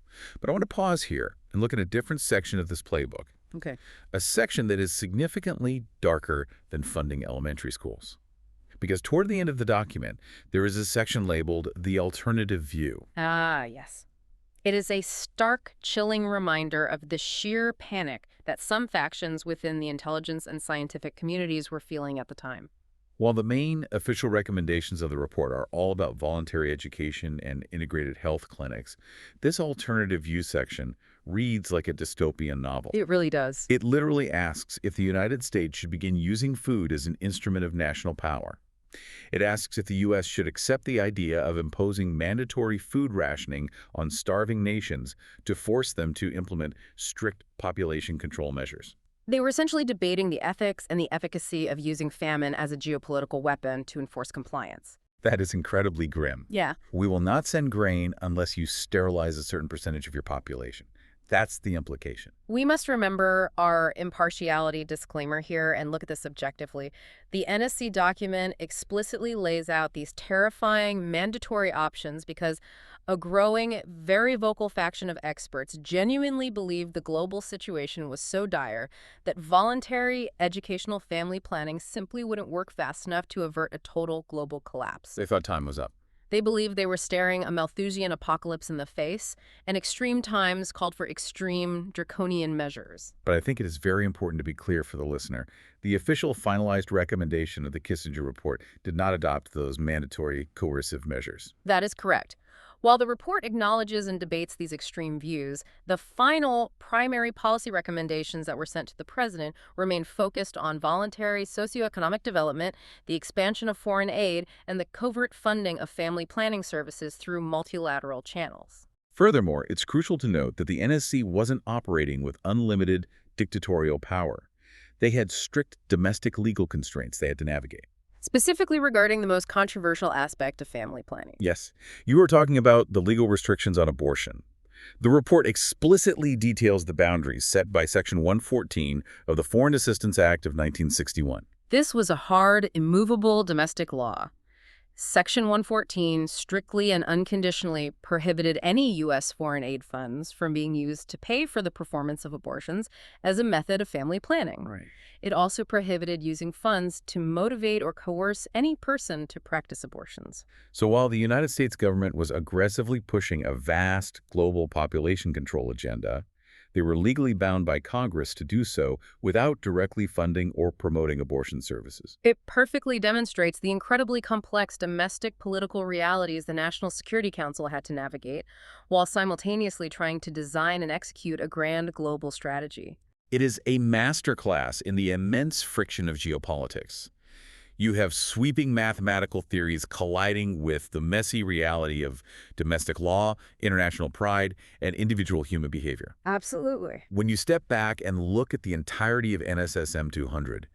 Speaker 1: But I want to pause here and look at a different section of this playbook.
Speaker 2: Okay.
Speaker 1: A section that is significantly darker than funding elementary schools. Because toward the end of the document, there is a section labeled The Alternative View.
Speaker 2: Ah, yes. It is a stark, chilling reminder of the sheer panic that some factions within the intelligence and scientific communities were feeling at the time.
Speaker 1: While the main official recommendations of the report are all about voluntary education and integrated health clinics, this alternative view section reads like a dystopian novel.
Speaker 2: It really does.
Speaker 1: It literally asks if the United States should begin using food as an instrument of national power. It asks if the U.S. should accept the idea of imposing mandatory food rationing on starving nations to force them to implement strict population control measures.
Speaker 2: They were essentially debating the ethics and the efficacy of using famine as a geopolitical weapon to enforce compliance.
Speaker 1: That is incredibly grim.
Speaker 2: Yeah.
Speaker 1: We will not send grain unless you sterilize a certain percentage of your population. That's the implication.
Speaker 2: We must remember our impartiality disclaimer here and look at this objectively. The NSC document explicitly lays out these terrifying mandatory options because a growing, very vocal faction of experts genuinely believed the global situation was so dire that voluntary educational family planning simply wouldn't work fast enough to avert a total global collapse.
Speaker 1: They thought time was up.
Speaker 2: They believed they were staring a Malthusian apocalypse in the face, and extreme times called for extreme, draconian measures.
Speaker 1: But I think it is very important to be clear for the listener. The official finalized recommendation of the Kissinger report did not adopt those mandatory coercive measures.
Speaker 2: That is correct. While the report acknowledges and debates these extreme views, the final primary policy recommendations that were sent to the president remain focused on voluntary socioeconomic development, the expansion of foreign aid, and the covert funding of family planning services through multilateral channels.
Speaker 1: Furthermore, it's crucial to note that the NSC wasn't operating with unlimited dictatorial power. They had strict domestic legal constraints they had to navigate.
Speaker 2: Specifically regarding the most controversial aspect of family planning.
Speaker 1: Yes, you were talking about the legal restrictions on abortion. The report explicitly details the boundaries set by Section 114 of the Foreign Assistance Act of 1961.
Speaker 2: This was a hard, immovable domestic law. Section 114 strictly and unconditionally prohibited any U.S. foreign aid funds from being used to pay for the performance of abortions as a method of family planning.
Speaker 1: Right.
Speaker 2: It also prohibited using funds to motivate or coerce any person to practice abortions.
Speaker 1: So while the United States government was aggressively pushing a vast global population control agenda, they were legally bound by Congress to do so without directly funding or promoting abortion services.
Speaker 2: It perfectly demonstrates the incredibly complex domestic political realities the National Security Council had to navigate, while simultaneously trying to design and execute a grand global strategy.
Speaker 1: It is a masterclass in the immense friction of geopolitics. You have sweeping mathematical theories colliding with the messy reality of domestic law, international pride, and individual human behavior.
Speaker 2: Absolutely.
Speaker 1: When you step back and look at the entirety of NSSM 200,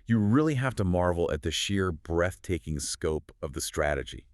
Speaker 1: you really have to marvel at the sheer breathtaking scope of the strategy.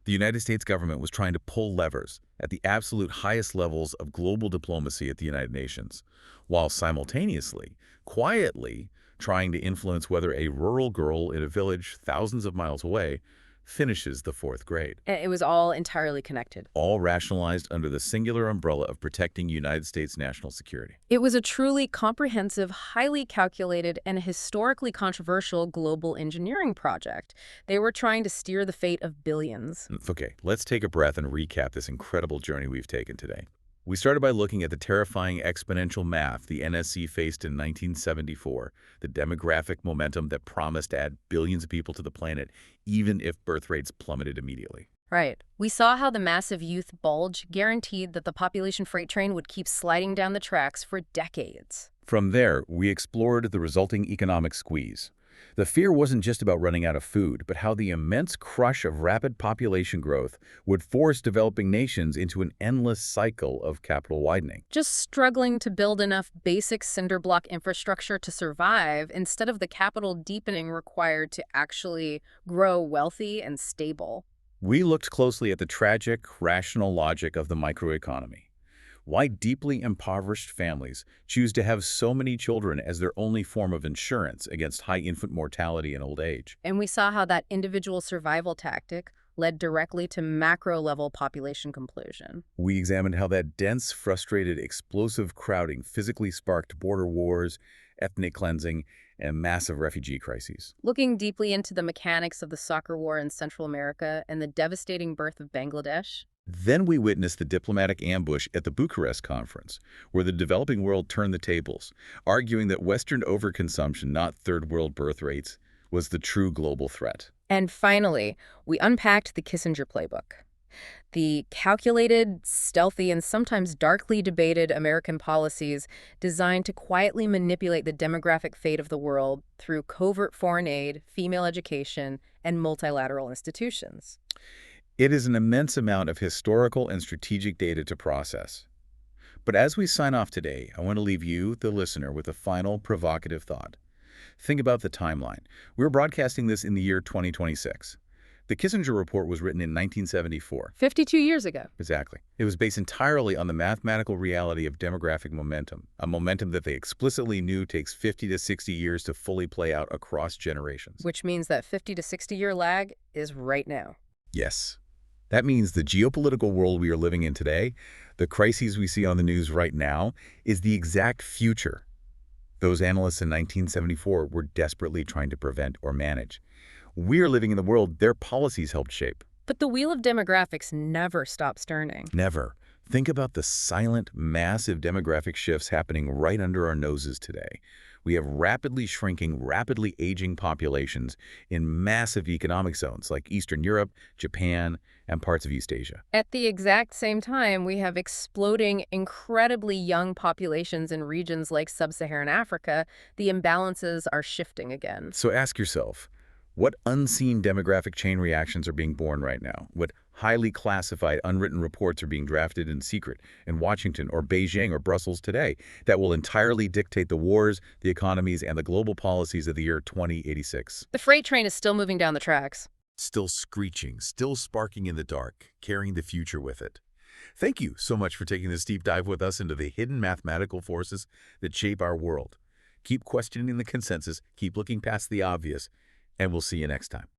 Speaker 1: The United States government was trying to pull levers at the absolute highest levels of global diplomacy at the United Nations, while simultaneously, quietly, trying to influence whether a rural girl in a village thousands of miles away finishes the 4th grade.
Speaker 2: It was all entirely connected.
Speaker 1: All rationalized under the singular umbrella of protecting United States national security.
Speaker 2: It was a truly comprehensive, highly calculated, and historically controversial global engineering project. They were trying to steer the fate of billions.
Speaker 1: Okay, let's take a breath and recap this incredible journey we've taken today. We started by looking at the terrifying exponential math the NSC faced in 1974, the demographic momentum that promised to add billions of people to the planet, even if birth rates plummeted immediately.
Speaker 2: Right. We saw how the massive youth bulge guaranteed that the population freight train would keep sliding down the tracks for decades.
Speaker 1: From there, we explored the resulting economic squeeze. The fear wasn't just about running out of food, but how the immense crush of rapid population growth would force developing nations into an endless cycle of capital widening.
Speaker 2: Just struggling to build enough basic cinder block infrastructure to survive instead of the capital deepening required to actually grow wealthy and stable.
Speaker 1: We looked closely at the tragic, rational logic of the microeconomy. Why deeply impoverished families choose to have so many children as their only form of insurance against high infant mortality and old age.
Speaker 2: And we saw how that individual survival tactic led directly to macro-level population completion.
Speaker 1: We examined how that dense, frustrated, explosive crowding physically sparked border wars, ethnic cleansing, and massive refugee crises.
Speaker 2: Looking deeply into the mechanics of the soccer war in Central America and the devastating birth of Bangladesh.
Speaker 1: Then we witnessed the diplomatic ambush at the Bucharest Conference, where the developing world turned the tables, arguing that Western overconsumption, not third world birth rates, was the true global threat.
Speaker 2: And finally, we unpacked the Kissinger playbook. The calculated, stealthy, and sometimes darkly debated American policies designed to quietly manipulate the demographic fate of the world through covert foreign aid, female education, and multilateral institutions.
Speaker 1: It is an immense amount of historical and strategic data to process. But as we sign off today, I want to leave you, the listener, with a final provocative thought. Think about the timeline. We're broadcasting this in the year 2026. The Kissinger Report was written in 1974.
Speaker 2: 52 years ago.
Speaker 1: Exactly. It was based entirely on the mathematical reality of demographic momentum, a momentum that they explicitly knew takes 50 to 60 years to fully play out across generations.
Speaker 2: Which means that 50 to 60-year lag is right now.
Speaker 1: Yes. That means the geopolitical world we are living in today, the crises we see on the news right now, is the exact future those analysts in 1974 were desperately trying to prevent or manage. We're living in the world their policies helped shape.
Speaker 2: But the wheel of demographics never stops turning.
Speaker 1: Never. Think about the silent, massive demographic shifts happening right under our noses today. We have rapidly shrinking, rapidly aging populations in massive economic zones like Eastern Europe, Japan, and parts of East Asia.
Speaker 2: At the exact same time, we have exploding, incredibly young populations in regions like sub-Saharan Africa. The imbalances are shifting again.
Speaker 1: So ask yourself, what unseen demographic chain reactions are being born right now? What highly classified, unwritten reports are being drafted in secret in Washington or Beijing or Brussels today that will entirely dictate the wars, the economies, and the global policies of the year 2086?
Speaker 2: The freight train is still moving down the tracks.
Speaker 1: Still screeching, still sparking in the dark, carrying the future with it. Thank you so much for taking this deep dive with us into the hidden mathematical forces that shape our world. Keep questioning the consensus, keep looking past the obvious, and we'll see you next time.